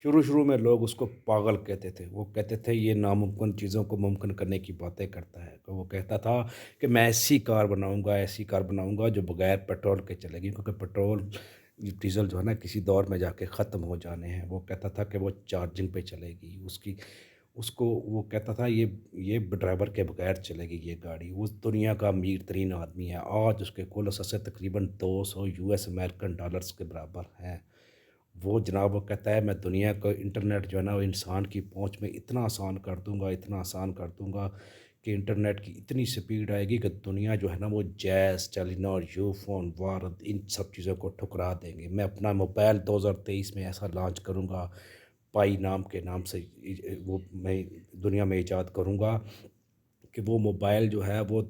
शुरू में लोग उसको पागल कहते थे। वो कहते थे ये नामुमकिन चीज़ों को मुमकिन करने की बातें करता है। तो वो कहता था कि मैं ऐसी कार बनाऊँगा जो बगैर पेट्रोल के चलेगी, क्योंकि पेट्रोल, डीज़ल जो है ना किसी दौर में जाके ख़त्म हो जाने हैं। वो कहता था कि वो चार्जिंग पे चलेगी। उसको वो कहता था ये ड्राइवर के बगैर चलेगी ये गाड़ी। वो दुनिया का अमीर तरीन आदमी है। आज उसके कुल असेट तकरीबन 200 यूएस अमेरिकन डॉलर्स के बराबर हैं। वो जनाब वो कहता है मैं दुनिया को इंटरनेट जो है ना वो इंसान की पहुंच में इतना आसान कर दूंगा कि इंटरनेट की इतनी स्पीड आएगी कि दुनिया जो है ना वो जैज़, टेलीनॉर, यूफोन, वारद, इन सब चीज़ों को ठुकरा देंगे। मैं अपना मोबाइल 2023 में ऐसा लॉन्च करूंगा, पाई नाम के नाम से वो मैं दुनिया में ईजाद करूंगा कि वो मोबाइल जो है वो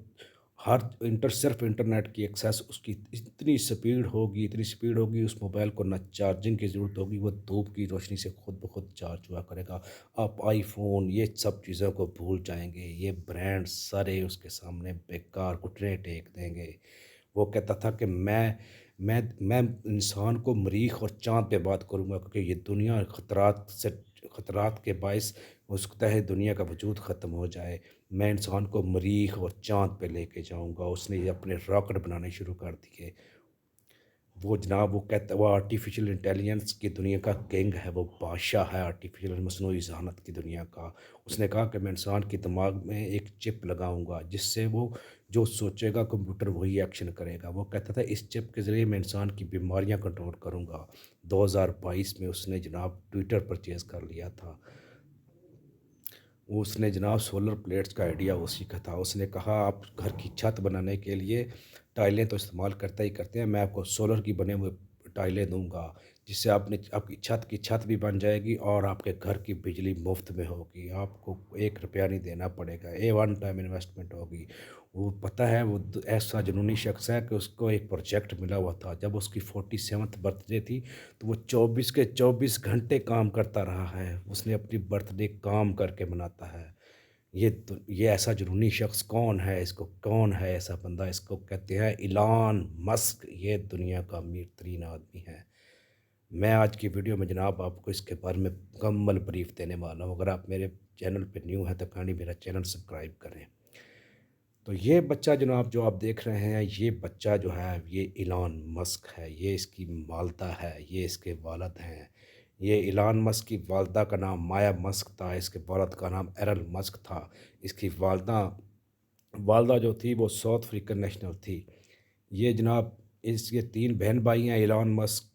हर सिर्फ इंटरनेट की एक्सेस उसकी इतनी स्पीड होगी उस मोबाइल को ना चार्जिंग की ज़रूरत होगी, वो धूप की रोशनी से खुद ब खुद चार्ज हुआ करेगा। आप आईफ़ोन ये सब चीज़ों को भूल जाएँगे, ये ब्रांड सारे उसके सामने बेकार घुटने टेक देंगे। वो कहता था कि मैं इंसान को मरीख़ और चाँद पे बात करूँगा, क्योंकि ये दुनिया ख़तरात के बाइस हो सकता है दुनिया का वजूद ख़त्म हो जाए। मैं इंसान को मरीख़ और चाँद पे लेके जाऊँगा। उसने ये अपने रॉकेट बनाने शुरू कर दिए। वो जनाब वो कहता वो आर्टिफ़िशियल इंटेलिजेंस की दुनिया का किंग है, वो बादशाह है आर्टिफ़िशियल मसनूई ज़हानत की दुनिया का। उसने कहा कि मैं इंसान के दिमाग में एक चिप लगाऊँगा, जिससे वो जो सोचेगा कंप्यूटर वही एक्शन करेगा। वो कहता था इस चिप के ज़रिए मैं इंसान की बीमारियाँ कंट्रोल करूँगा। 2022 में उसने जनाब ट्विटर परचेज़ कर लिया था। वो उसने जनाब सोलर प्लेट्स का आइडिया उसी का था। उसने कहा आप घर की छत बनाने के लिए टाइलें तो इस्तेमाल करते ही करते हैं, मैं आपको सोलर की बने हुए टाइलें दूँगा, जिससे आपकी छत की छत भी बन जाएगी और आपके घर की बिजली मुफ़्त में होगी। आपको 1 रुपया नहीं देना पड़ेगा। ये वन टाइम इन्वेस्टमेंट होगी। वो पता है वो ऐसा जुनूनी शख्स है कि उसको एक प्रोजेक्ट मिला हुआ था। जब उसकी 47th बर्थडे थी तो वो 24 के 24 घंटे काम करता रहा है। उसने अपनी बर्थडे काम करके मनाता है। ये ऐसा जुनूनी शख्स कौन है? इसको कौन है ऐसा बंदा? इसको कहते हैं इलॉन मस्क। ये दुनिया का अमीर तरीन आदमी है। मैं आज की वीडियो में जनाब आपको इसके बारे में मुकम्मल ब्रीफ देने वाला हूँ। अगर आप मेरे चैनल पे न्यू हैं तो काइंडली मेरा चैनल सब्सक्राइब करें। तो ये बच्चा जनाब जो आप देख रहे हैं, ये बच्चा जो है ये इलॉन मस्क है। ये इसकी वालदा है, ये इसके वालिद हैं। ये इलॉन मस्क की वालदा का नाम माया मस्क था, इसके वालिद का नाम एरल मस्क था। इसकी वालदा वालदा जो थी वो साउथ अफ्रीकन नेशनल थी। ये जनाब इसके 3 बहन भाई हैं इलॉन मस्क।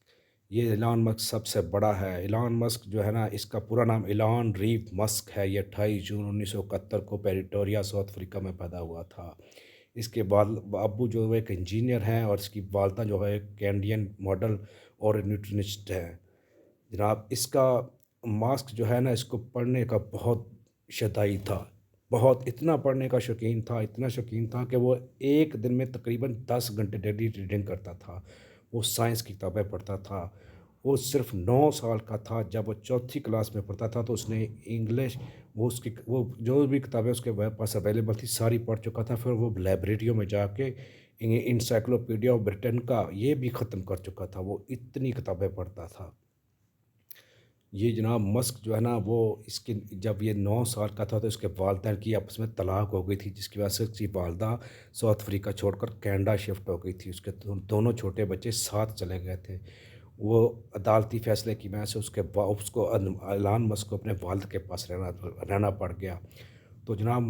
ये इलॉन मस्क सबसे बड़ा है। इलॉन मस्क जो है ना इसका पूरा नाम इलॉन रीव मस्क है। ये 28 जून 1971 को प्रेटोरिया साउथ अफ्रीका में पैदा हुआ था। इसके बाद अब्बू जो है एक इंजीनियर हैं और इसकी वालदा जो है एक कैनेडियन मॉडल और न्यूट्रिनिस्ट है। जनाब इसका मास्क जो है ना इसको पढ़ने का बहुत शदाई था। बहुत इतना पढ़ने का शौकीन था, इतना शौकीन था कि वो एक दिन में तकरीबन 10 घंटे डेली रीडिंग करता था। वो साइंस की किताबें पढ़ता था। वो सिर्फ़ 9 साल का था जब वो चौथी क्लास में पढ़ता था तो उसने इंग्लिश वो जो भी किताबें उसके पास अवेलेबल थी सारी पढ़ चुका था। फिर वो लाइब्रेरियों में जाके इंसाइक्लोपीडिया ऑफ ब्रिटेन का ये भी ख़त्म कर चुका था। वो इतनी किताबें पढ़ता था। ये जनाब मस्क जो है ना वो इसकी जब ये 9 साल का था तो इसके वालिदैन की आपस में तलाक हो गई थी, जिसकी वजह से उसकी वालदा साउथ अफ्रीका छोड़कर कनाडा शिफ्ट हो गई थी। उसके दोनों छोटे बच्चे साथ चले गए थे। वो अदालती फ़ैसले की वजह से उसको एलन मस्क को अपने वालिद के पास रहना रहना पड़ गया। तो जनाब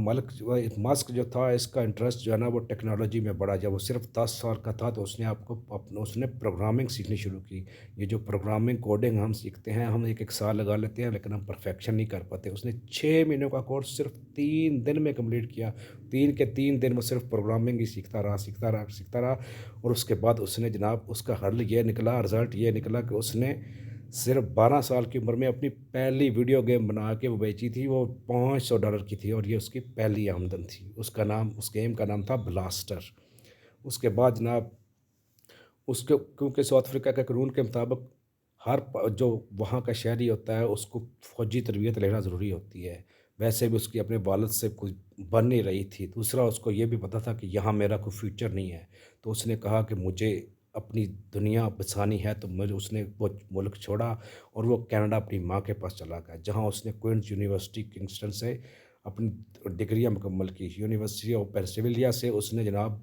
मस्क जो था इसका इंटरेस्ट जो है ना वो टेक्नोलॉजी में बढ़ा। जब वो सिर्फ़ 10 साल का था तो उसने प्रोग्रामिंग सीखनी शुरू की। ये जो प्रोग्रामिंग कोडिंग हम सीखते हैं, हम 1-1 साल लगा लेते हैं लेकिन हम परफेक्शन नहीं कर पाते। उसने 6 महीनों का कोर्स सिर्फ़ 3 दिन में कंप्लीट किया। 3 के 3 दिन वो सिर्फ़ प्रोग्रामिंग ही सीखता रहा और उसके बाद उसने जनाब उसका हल ये निकला, रिज़ल्ट ये निकला कि उसने सिर्फ 12 साल की उम्र में अपनी पहली वीडियो गेम बना के वो बेची थी। वो $500 की थी और ये उसकी पहली आमदन थी। उस गेम का नाम था ब्लास्टर। उसके बाद जनाब उसके क्योंकि साउथ अफ्रीका के कानून के मुताबिक जो वहाँ का शहरी होता है उसको फ़ौजी तरबियत लेना ज़रूरी होती है। वैसे भी उसकी अपने वालिद से कुछ बन नहीं रही थी। दूसरा उसको ये भी पता था कि यहाँ मेरा कोई फ्यूचर नहीं है। तो उसने कहा कि मुझे اپنی دنیا بسانی ہے تو مجھے اس نے وہ ملک چھوڑا اور وہ کینیڈا اپنی ماں کے پاس چلا گیا، جہاں اس نے کوئنس یونیورسٹی کنگسٹن سے اپنی ڈگریاں مکمل کی۔ یونیورسٹی آف پینسلوینیا سے اس نے جناب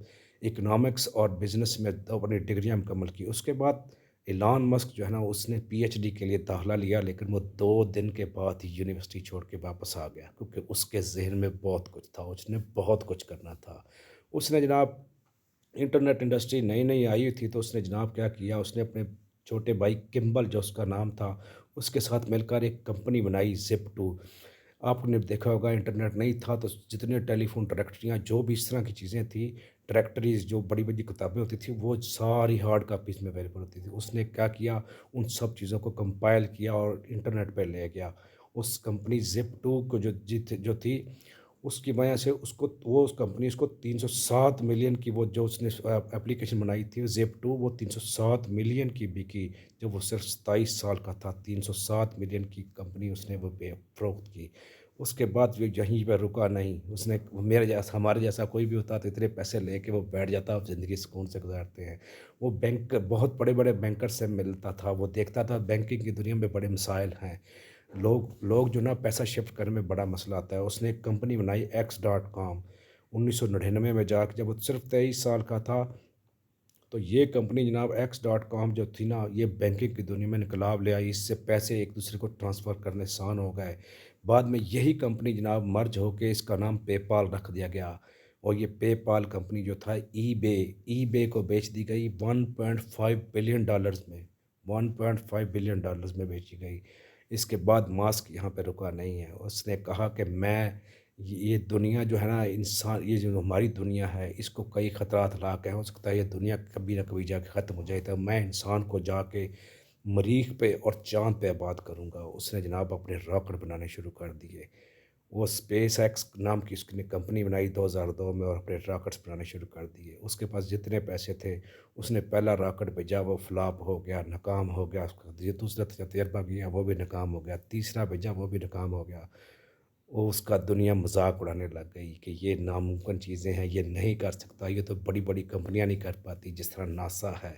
اکنامکس اور بزنس میں اپنی ڈگریاں مکمل کی۔ اس کے بعد ایلان مسک جو ہے نا اس نے پی ایچ ڈی کے لیے داخلہ لیا، لیکن وہ 2 دن کے بعد ہی یونیورسٹی چھوڑ کے واپس آ گیا، کیونکہ اس کے ذہن میں بہت کچھ تھا، اس نے بہت کچھ کرنا تھا۔ اس نے جناب انٹرنیٹ انڈسٹری نئی نئی آئی ہوئی تھی، تو اس نے جناب کیا کیا، اس نے اپنے چھوٹے بھائی کمبل جو اس کا نام تھا اس کے ساتھ مل کر ایک کمپنی بنائی زپ ٹو۔ آپ نے دیکھا ہوگا انٹرنیٹ نہیں تھا تو جتنے ٹیلی فون ڈائریکٹریاں جو بھی اس طرح کی چیزیں تھیں، ڈائریکٹریز جو بڑی بڑی کتابیں ہوتی تھیں وہ ساری ہارڈ کاپیز میں اویلیبل ہوتی تھی۔ اس نے کیا کیا، ان سب چیزوں کو کمپائل کیا اور انٹرنیٹ پہ لے گیا۔ اس کمپنی زپ ٹو کو جو تھی اس کی وجہ سے اس کو وہ اس کمپنی اس کو 307 ملین کی وہ جو اس نے اپلیکیشن بنائی تھی زپ ٹو، وہ 307 ملین کی بکی جب وہ صرف 27 سال کا تھا۔ 307 ملین کی کمپنی اس نے وہ فروخت کی۔ اس کے بعد وہ یہیں پہ رکا نہیں، اس نے میرے جیسا ہمارے جیسا کوئی بھی ہوتا تو اتنے پیسے لے کے وہ بیٹھ جاتا اور زندگی سکون سے گزارتے ہیں۔ وہ بینک بہت بڑے بڑے بینکر سے ملتا تھا، وہ دیکھتا تھا بینکنگ کی دنیا میں بڑے مسائل ہیں، لوگ جو نا پیسہ شفٹ کرنے میں بڑا مسئلہ آتا ہے۔ اس نے ایک کمپنی بنائی X.com 1999 میں جا کے، جب وہ صرف 23 سال کا تھا۔ تو یہ کمپنی جناب X.com جو تھی نا، یہ بینکنگ کی دنیا میں انقلاب لے آئی، اس سے پیسے ایک دوسرے کو ٹرانسفر کرنے آسان ہو گئے۔ بعد میں یہی کمپنی جناب مرج ہو کے اس کا نام پے پال رکھ دیا گیا، اور یہ پے پال کمپنی جو تھا ای بے کو بیچ دی گئی 1.5 بلین ڈالرز میں، 1.5 بلین ڈالرز میں بیچی گئی۔ اس کے بعد ماسک یہاں پہ رکا نہیں ہے، اس نے کہا کہ میں یہ دنیا جو ہے نا انسان، یہ جو ہماری دنیا ہے اس کو کئی خطرات لاحق ہیں، ہو سکتا ہے یہ دنیا کبھی نہ کبھی جا کے ختم ہو جائے، تو میں انسان کو جا کے مریخ پہ اور چاند پہ آباد کروں گا۔ اس نے جناب اپنے راکٹ بنانے شروع کر دیے، وہ اسپیس ایکس نام کی اس نے کمپنی بنائی 2002 میں، اور اپنے راکٹس بنانے شروع کر دیے۔ اس کے پاس جتنے پیسے تھے اس نے پہلا راکٹ بھیجا، وہ فلاپ ہو گیا، ناکام ہو گیا۔ اس کا یہ دوسرا تجربہ کیا، وہ بھی ناکام ہو گیا۔ تیسرا بھیجا، وہ بھی ناکام ہو گیا۔ وہ اس کا دنیا مذاق اڑانے لگ گئی کہ یہ ناممکن چیزیں ہیں، یہ نہیں کر سکتا، یہ تو بڑی بڑی کمپنیاں نہیں کر پاتی، جس طرح ناسا ہے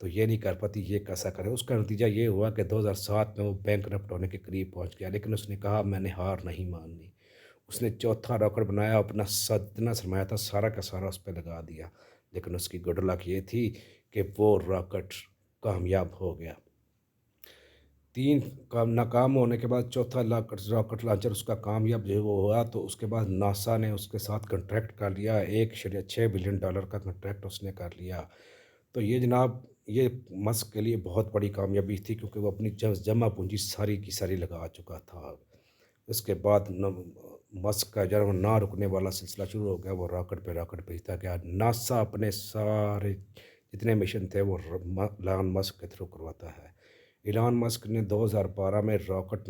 تو یہ نہیں کر پاتی، یہ کیسا کرے۔ اس کا نتیجہ یہ ہوا کہ 2007 میں وہ بینک کرپٹ ہونے کے قریب پہنچ گیا، لیکن اس نے کہا میں نے ہار نہیں ماننی۔ اس نے چوتھا راکٹ بنایا، اپنا جتنا سرمایہ تھا سارا کا سارا اس پہ لگا دیا، لیکن اس کی گڈ لک یہ تھی کہ وہ راکٹ کامیاب ہو گیا۔ 3 ناکام ہونے کے بعد چوتھا راکٹ لانچر اس کا کامیاب جو وہ ہوا، تو اس کے بعد ناسا نے اس کے ساتھ کنٹریکٹ کر لیا، 1.6 بلین ڈالر کا کنٹریکٹ اس نے کر لیا۔ تو یہ جناب یہ مسک کے لیے بہت بڑی کامیابی تھی، کیونکہ وہ اپنی جمع پونجی ساری کی ساری لگا چکا تھا۔ اس کے بعد مسک کا جب نہ رکنے والا سلسلہ شروع ہو گیا، وہ راکٹ پہ راکٹ بھیجتا گیا۔ ناسا اپنے سارے جتنے مشن تھے وہ ایلان مسک کے تھرو کرواتا ہے۔ ایلان مسک نے 2012 میں راکٹ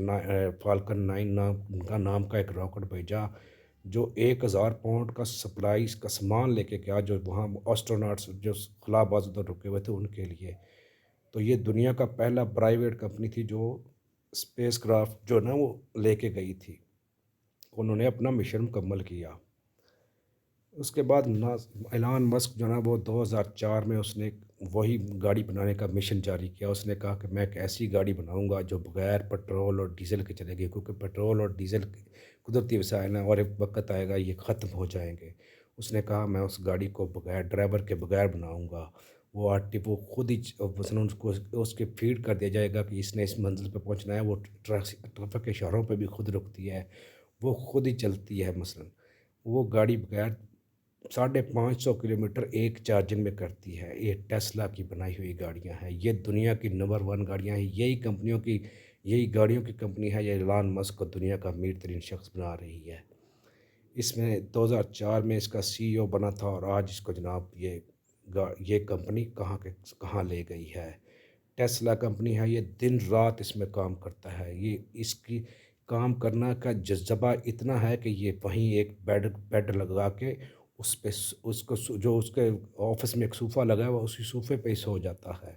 فالکن 9 کا نام کا ایک راکٹ بھیجا، جو 1000 پاؤنڈ کا سپلائز کا سامان لے کے گیا، جو وہاں آسٹروناٹس جو خلا باز ادھر رکے ہوئے تھے ان کے لیے۔ تو یہ دنیا کا پہلا پرائیویٹ کمپنی تھی جو اسپیس کرافٹ جو نا وہ لے کے گئی تھی، انہوں نے اپنا مشن مکمل کیا۔ اس کے بعد ایلان مسک جو نا وہ 2004 میں اس نے وہی گاڑی بنانے کا مشن جاری کیا۔ اس نے کہا کہ میں ایک ایسی گاڑی بناؤں گا جو بغیر پیٹرول اور ڈیزل کے چلے گی، کیونکہ پیٹرول اور ڈیزل قدرتی وسائل ہیں اور ایک وقت آئے گا یہ ختم ہو جائیں گے۔ اس نے کہا میں اس گاڑی کو بغیر ڈرائیور کے بغیر بناؤں گا، وہ خود ہی مثلاً اس کے فیڈ کر دیا جائے گا کہ اس نے اس منزل پہ پہنچنا ہے، وہ ٹریفک کے اشاروں پہ بھی خود رکتی ہے، وہ خود ہی چلتی ہے۔ مثلاً وہ گاڑی بغیر 550 کلومیٹر ایک چارجنگ میں کرتی ہے۔ یہ ٹیسلا کی بنائی ہوئی گاڑیاں ہیں، یہ دنیا کی نمبر 1 گاڑیاں ہیں، یہی گاڑیوں کی کمپنی ہے، یہ ایلان مسک کو دنیا کا امیر ترین شخص بنا رہی ہے۔ اس میں 2004 میں اس کا CEO بنا تھا، اور آج اس کو جناب یہ کمپنی کہاں لے گئی ہے۔ ٹیسلا کمپنی ہے، یہ دن رات اس میں کام کرتا ہے، یہ اس کی کام کرنا کا جذبہ اتنا ہے کہ یہ وہیں ایک بیڈ لگا کے اس پہ اس کو جو اس کے آفس میں ایک صوفہ لگا ہوا اسی صوفے پہ ہی سو جاتا ہے۔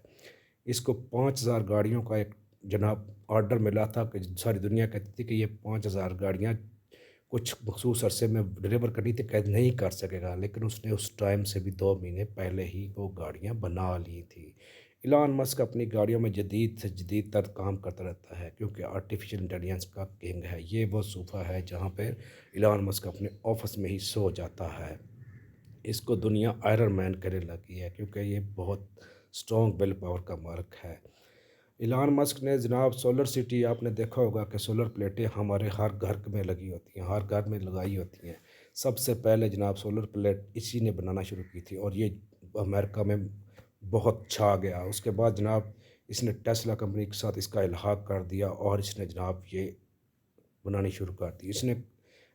اس کو 5000 گاڑیوں کا ایک جناب آرڈر ملا تھا، کہ ساری دنیا کہتی تھی کہ یہ 5000 گاڑیاں कुछ मखसूस अरसे में डिलीवर करनी थी, कह नहीं कर सकेगा, लेकिन उसने उस टाइम से भी 2 महीने पहले ही वो गाड़ियाँ बना ली थी। इलॉन मस्क अपनी गाड़ियों में जदीद से जदीद तर काम करता रहता है, क्योंकि आर्टिफिशियल इंटेलिजेंस का किंग है। ये वो सोफ़ा है जहाँ पे इलॉन मस्क अपने ऑफिस में ही सो जाता है। इसको दुनिया आयरन मैन कहने लगी है, क्योंकि ये बहुत स्ट्रॉन्ग विल पावर का मालिक है। इलॉन मस्क ने जनाब सोलर सिटी, आपने देखा होगा कि सोलर प्लेटें हमारे हर घर में लगी होती हैं, हर घर में लगाई होती हैं। सबसे पहले जनाब सोलर प्लेट इसी ने बनाना शुरू की थी, और ये अमेरिका में बहुत छा गया। उसके बाद जनाब इसने टेस्ला कंपनी के साथ इसका इल्हाक कर दिया, और इसने जनाब ये बनानी शुरू कर दी। इसने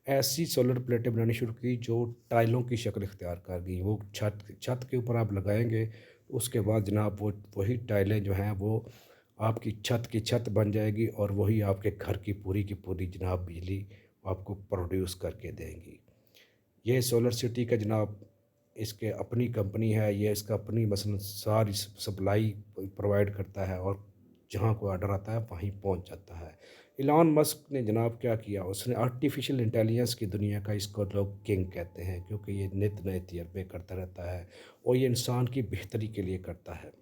ऐसी सोलर प्लेटें बनानी शुरू की जो टाइलों की शक्ल इख्तियार कर गई। वो छत छत के ऊपर आप लगाएंगे, उसके बाद जनाब वो वही टाइलें जो हैं वो आपकी छत की छत बन जाएगी, और वही आपके घर की पूरी जनाब बिजली आपको प्रोड्यूस करके देंगी। ये सोलर सिटी का जनाब इसके अपनी कंपनी है, ये इसका अपनी मसलन सारी सप्लाई प्रोवाइड करता है, और जहाँ कोई ऑर्डर आता है वहीं पहुँच जाता है। इलॉन मस्क ने जनाब क्या किया, उसने आर्टिफिशियल इंटेलिजेंस की दुनिया का, इसको लोग किंग कहते हैं, क्योंकि ये नित नए तजर्बे करता रहता है, और ये इंसान की बेहतरी के लिए करता है।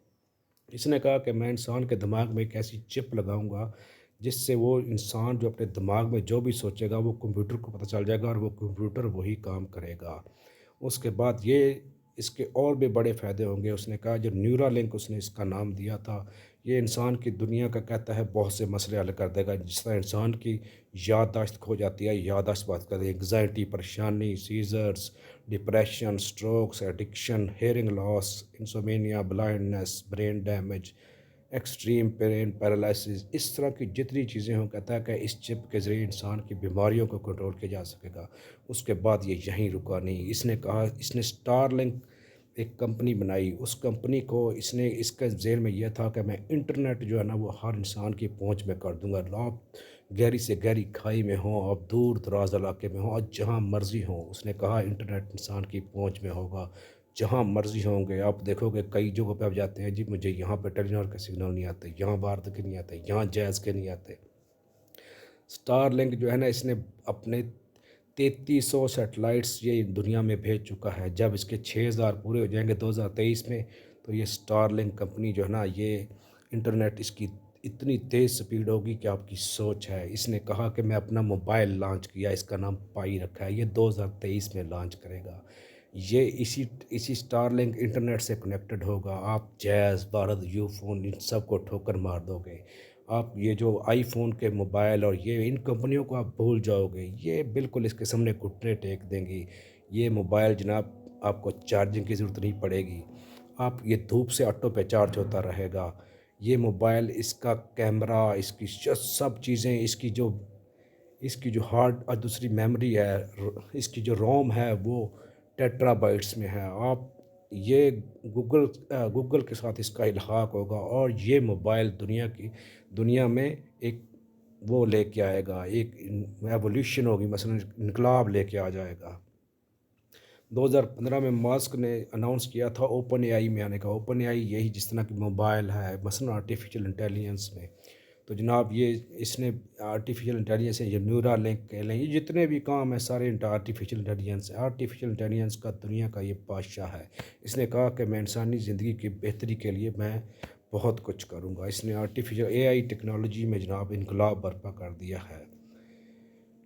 इसने कहा कि मैं इंसान के दिमाग में एक ऐसी चिप लगाऊंगा जिससे वो इंसान जो अपने दिमाग में जो भी सोचेगा वो कंप्यूटर को पता चल जाएगा, और वो कंप्यूटर वही काम करेगा। उसके बाद ये इसके और भी बड़े फ़ायदे होंगे। उसने कहा जो न्यूरा लिंक उसने इसका नाम दिया था, ये इंसान की दुनिया का कहता है बहुत से मसले हल कर देगा। जिस तरह इंसान की याददाश्त खो जाती है, याददाश्त बात करते हैं, एग्जाइटी, परेशानी, seizures, depression, strokes, addiction, hearing loss, insomnia, blindness, brain damage, extreme pain, paralysis, इस तरह की जितनी चीज़ें हों, कहता है कि इस चिप के ज़रिए इंसान की बीमारियों को कंट्रोल किया जा सकेगा। उसके बाद ये यहीं रुका नहीं, इसने कहा, इसने स्टारलिंक एक कंपनी बनाई। उस कंपनी को इसने इसके ज़ेल में यह था कि मैं इंटरनेट जो है ना वो हर इंसान की पहुंच में कर दूंगा। आप गहरी से गहरी खाई में हो, आप दूर दराज इलाके में हो, आज जहाँ मर्ज़ी हो, उसने कहा इंटरनेट इंसान की पहुंच में होगा। जहाँ मर्ज़ी होंगे आप देखोगे, कई जगहों पे आप जाते हैं जी, मुझे यहाँ पे टेलीनॉर के सिग्नल नहीं आते, यहाँ भारत के नहीं आते, यहाँ जैज़ के नहीं आते। स्टारलिंक जो है ना, इसने अपने 3300 सैटेलाइट्स ये दुनिया में भेज चुका है। जब इसके 6000 पूरे हो जाएंगे 2023 में, तो ये स्टारलिंक कंपनी जो है ना, ये इंटरनेट इसकी इतनी तेज़ स्पीड होगी कि आपकी सोच है। इसने कहा कि मैं अपना मोबाइल लॉन्च किया, इसका नाम पाई रखा है, ये 2023 में लॉन्च करेगा। ये इसी स्टारलिंक इंटरनेट से कनेक्टेड होगा। आप जैज़, भारत, यूफोन, इन सब को ठोकर मार दोगे। आप ये जो आईफ़ोन के मोबाइल और ये इन कंपनियों को आप भूल जाओगे, ये बिल्कुल इसके सामने घुटने टेक देंगी। ये मोबाइल जनाब आपको चार्जिंग की ज़रूरत नहीं पड़ेगी, आप ये धूप से ऑटो पे चार्ज होता रहेगा। ये मोबाइल, इसका कैमरा, इसकी सब चीज़ें, इसकी जो हार्ड और दूसरी मेमोरी है, इसकी जो रोम है वो टेट्राबाइट्स में है। आप ये गूगल के साथ इसका इल्हाक होगा, और ये मोबाइल दुनिया में एक वो लेके आएगा, एक एवोल्यूशन होगी, मसलन इनकलाब लेके आ जाएगा। 2015 में मास्क ने अनाउंस किया था ओपन एआई में आने का। ओपन एआई यही जिस तरह की मोबाइल है, मसलन आर्टिफिशियल इंटेलिजेंस में। तो जनाब ये इसने आर्टिफिशियल इंटेलिजेंस है, ये न्यूरा लिंक कह लें, ये जितने भी काम है सारे आर्टिफिशियल इंटेलिजेंस है। आर्टिफिशियल इंटेलिजेंस का दुनिया का ये बादशाह है। इसने कहा कि मैं इंसानी ज़िंदगी की बेहतरी के लिए मैं बहुत कुछ करूँगा। इसने आर्टिफिशियल एआई टेक्नोलॉजी में जनाब इनकलाब बर्पा कर दिया है।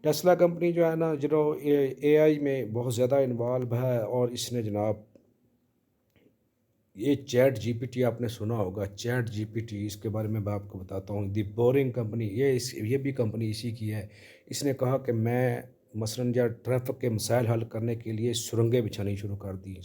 टेस्ला कंपनी जो है ना, जो एआई में बहुत ज़्यादा इन्वॉल्व है, और इसने जनाब ये चैट जीपीटी आपने सुना होगा, चैट जीपीटी, इसके बारे में मैं आपको बताता हूँ। दी बोरिंग कंपनी, ये भी कंपनी इसी की है। इसने कहा कि मैं मसलन या ट्रैफिक के मसाइल हल करने के लिए सुरंगें बिछानी शुरू कर दी।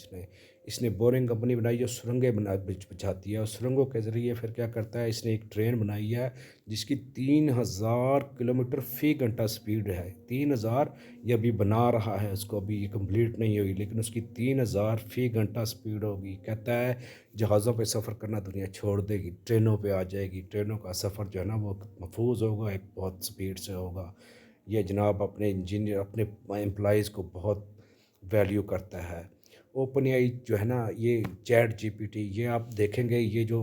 इसने बोरिंग कंपनी बनाई जो सुरंगें बिछाती है, और सुरंगों के ज़रिए फिर क्या करता है, इसने एक ट्रेन बनाई है जिसकी 3000 किलोमीटर फ़ी घंटा स्पीड है। 3000, ये अभी बना रहा है उसको, अभी ये कंप्लीट नहीं हुई, लेकिन उसकी 3000 फ़ी घंटा स्पीड होगी। कहता है जहाज़ों पे सफ़र करना दुनिया छोड़ देगी, ट्रेनों पे आ जाएगी। ट्रेनों का सफ़र जो है ना वो महफूज होगा, एक बहुत स्पीड से होगा। ये जनाब अपने इंजीनियर, अपने एम्प्लॉइज़ को बहुत वैल्यू करता है। ओपन एआई जो है ना, ये चैट जीपीटी, ये आप देखेंगे, ये जो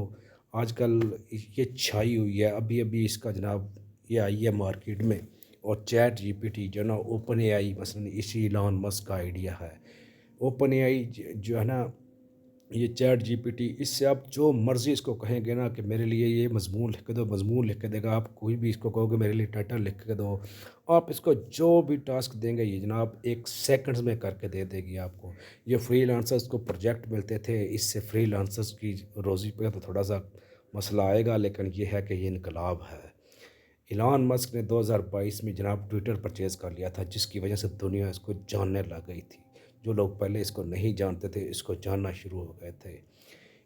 आजकल ये छाई हुई है, अभी अभी इसका जनाब ये आई है मार्केट में, اور چیٹ جی پی ٹی جو ہے نا اوپن اے آئی مثلاً اسی ایلان مسک کا آئیڈیا ہے. اوپن اے آئی جو ہے نا یہ چیٹ جی پی ٹی، اس سے آپ جو مرضی اس کو کہیں گے نا کہ میرے لیے یہ مضمون لکھ کے دو، مضمون لکھ کے دے گا. آپ کوئی بھی اس کو کہو گے میرے لیے ٹائٹل لکھ کے دو، آپ اس کو جو بھی ٹاسک دیں گے یہ جناب 1 سیکنڈز میں کر کے دے دے گی آپ کو. یہ فری لانسرز کو پروجیکٹ ملتے تھے، اس سے فری لانسرز کی روزی پہ تو تھوڑا سا مسئلہ آئے گا، لیکن یہ ہے کہ یہ انقلاب ہے. ایلان مسک نے 2022 میں جناب ٹویٹر پرچیز کر لیا تھا، جس کی وجہ سے دنیا اس کو جاننے لگ گئی تھی. جو لوگ پہلے اس کو نہیں جانتے تھے اس کو جاننا شروع ہو گئے تھے.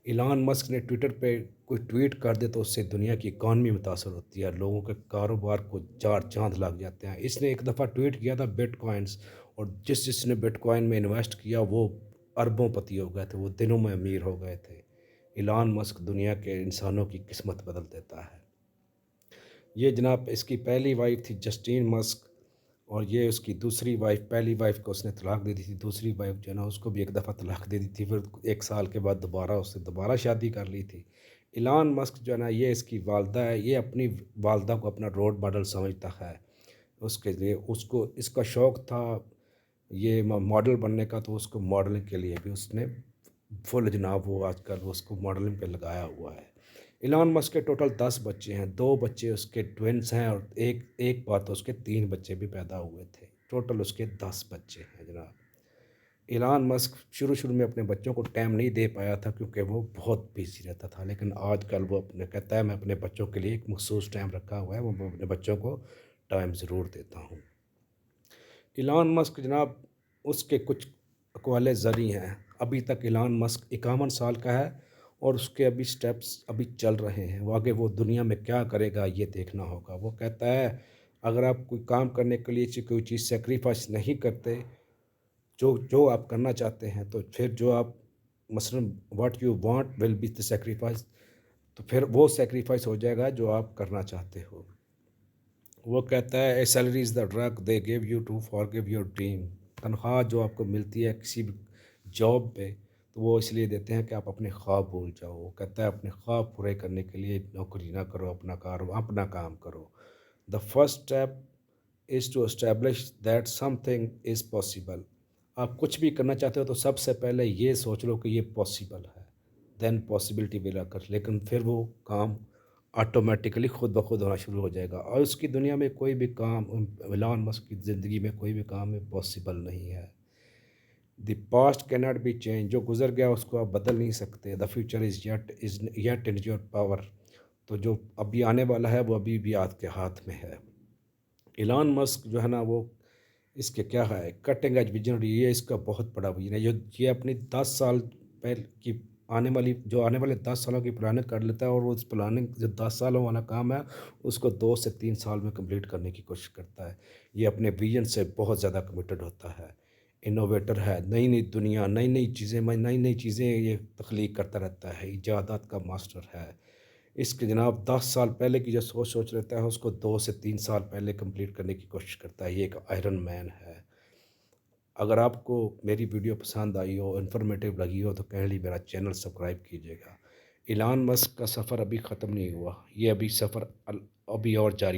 ایلان مسک نے ٹویٹر پہ کوئی ٹویٹ کر دے تو اس سے دنیا کی اکانومی متاثر ہوتی ہے، لوگوں کے کاروبار کو چار چاند لگ جاتے ہیں. اس نے ایک دفعہ ٹویٹ کیا تھا بٹ کوائنس، اور جس نے بٹ کوائن میں انویسٹ کیا وہ اربوں پتی ہو گئے تھے، وہ دنوں میں امیر ہو گئے تھے. ایلان مسک دنیا کے انسانوں کی قسمت بدل دیتا ہے. یہ جناب اس کی پہلی وائف تھی جسٹین مسک، اور یہ اس کی دوسری وائف، پہلی وائف کو اس نے طلاق دے دی تھی، دوسری وائف جو ہے نا اس کو بھی ایک دفعہ طلاق دے دی تھی، پھر 1 سال کے بعد دوبارہ اس سے دوبارہ شادی کر لی تھی. ایلان مسک جو ہے نا یہ اس کی والدہ ہے، یہ اپنی والدہ کو اپنا رول ماڈل سمجھتا ہے. اس کے لیے اس کا شوق تھا یہ ماڈل بننے کا، تو اس کو ماڈلنگ کے لیے بھی اس نے فل جناب وہ آج کل اس کو ماڈلنگ پہ لگایا ہوا ہے. ایلان مسک کے ٹوٹل 10 بچے ہیں، 2 بچے اس کے ٹوینس ہیں، اور ایک بار تو اس کے 3 بچے بھی پیدا ہوئے تھے. ٹوٹل اس کے 10 بچے ہیں جناب. ایلان مسک شروع میں اپنے بچوں کو ٹائم نہیں دے پایا تھا کیونکہ وہ بہت بیزی رہتا تھا، لیکن آج کل وہ کہتا ہے میں اپنے بچوں کے لیے ایک مخصوص ٹائم رکھا ہوا ہے، وہ اپنے بچوں کو ٹائم ضرور دیتا ہوں. ایلان مسک جناب اس کے کچھ اقوال زرعی ہیں. ابھی تک ایلان مسک 51 سال کا ہے، اور اس کے ابھی سٹیپس ابھی چل رہے ہیں. وہ آگے وہ دنیا میں کیا کرے گا یہ دیکھنا ہوگا. وہ کہتا ہے اگر آپ کوئی کام کرنے کے لیے کوئی چیز سیکریفائس نہیں کرتے، جو آپ کرنا چاہتے ہیں، تو پھر جو آپ مثلاً what you want will be the sacrifice, تو پھر وہ سیکریفائس ہو جائے گا جو آپ کرنا چاہتے ہو. وہ کہتا ہے a salary is the drug they give you to forget your dream. تنخواہ جو آپ کو ملتی ہے کسی بھی جاب پہ، تو وہ اس لیے دیتے ہیں کہ آپ اپنے خواب بھول جاؤ. وہ کہتا ہے اپنے خواب پورے کرنے کے لیے نوکری نہ کرو، اپنا کام کرو. The first step is to establish that something is possible. آپ کچھ بھی کرنا چاہتے ہو تو سب سے پہلے یہ سوچ لو کہ یہ پاسبل ہے، دین پاسبلٹی ول اکر. لیکن پھر وہ کام آٹومیٹکلی خود بخود ہونا شروع ہو جائے گا. اور اس کی دنیا میں کوئی بھی کام، ایلان مسک کی زندگی میں کوئی بھی کام پاسبل نہیں ہے. دی پاسٹ کی ناٹ بی چینج. جو گزر گیا اس کو آپ بدل نہیں سکتے. The future is yet in your power. تو جو ابھی آنے والا ہے وہ ابھی بھی آپ کے ہاتھ میں ہے. ایلان مسک جو ہے نا وہ اس کے کیا ہے کٹنگ ایج ویژن، یہ اس کا بہت بڑا ویژن ہے. یہ اپنی 10 سال پہلے کی آنے والے 10 سالوں کی پلاننگ کر لیتا ہے، اور وہ اس پلاننگ جو 10 سالوں والا کام ہے اس کو 2 سے 3 سال میں کمپلیٹ کرنے کی کوشش کرتا ہے. یہ اپنے ویژن سے بہت زیادہ کمیٹڈ ہوتا ہے. انوویٹر ہے، نئی دنیا، نئی چیزیں یہ تخلیق کرتا رہتا ہے، ایجادات کا ماسٹر ہے. اس کے جناب 10 سال پہلے کی جو سوچ لیتا ہے اس کو 2 سے 3 سال پہلے کمپلیٹ کرنے کی کوشش کرتا ہے. یہ ایک آئرن مین ہے. اگر آپ کو میری ویڈیو پسند آئی ہو، انفارمیٹیو لگی ہو، تو کائنڈلی میرا چینل سبسکرائب کیجیے گا. ایلان مسک کا سفر ابھی ختم نہیں ہوا، یہ ابھی سفر ابھی اور جاری